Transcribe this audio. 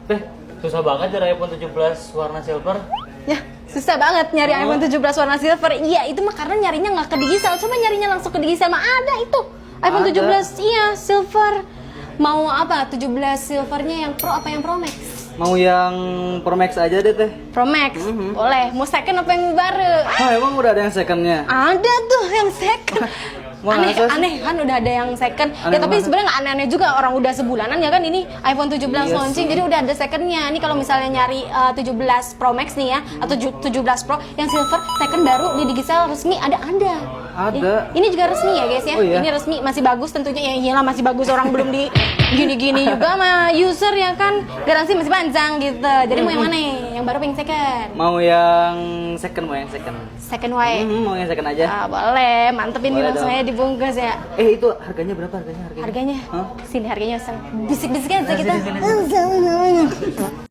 Teh, susah banget cari iPhone 17 warna silver. Ya, susah banget nyari iPhone 17 warna silver. Iya, itu mah karena nyarinya nggak ke digital. Coba nyarinya langsung ke digital mah ada itu. iPhone Ada. 17, iya, silver. Mau apa? 17 silvernya yang Pro apa yang Pro Max? Mau yang Pro Max aja deh teh. Pro Max, boleh. Mau second apa yang baru? Oh emang udah ada yang secondnya? Ada tuh yang second. Masa sih? Aneh kan udah ada yang second. Aneh Ya tapi banget. sebenarnya nggak aneh-aneh juga, orang udah sebulanan ya kan ini iPhone 17 Iya launching, sih. jadi udah ada secondnya. Ini kalau misalnya nyari 17 Pro Max nih ya, atau 17 Pro yang silver second baru di digital resmi ada. Ada. Ya, ini juga resmi ya guys ya. Oh, iya? Ini resmi, masih bagus tentunya. Ya iyalah masih bagus, orang belum di gini-gini juga sama user ya kan. Garansi masih panjang gitu. Jadi mau yang mana? Yang baru apa yang second? Mau yang second, mau yang second. Second way. Mau yang second aja. Ah, boleh, mantep ini Boleh langsung dong. aja dibungkus ya. Itu harganya berapa harganya? Harganya? Hah? Sini harganya bisik-bisiknya aja Nah, kita. sini, sini,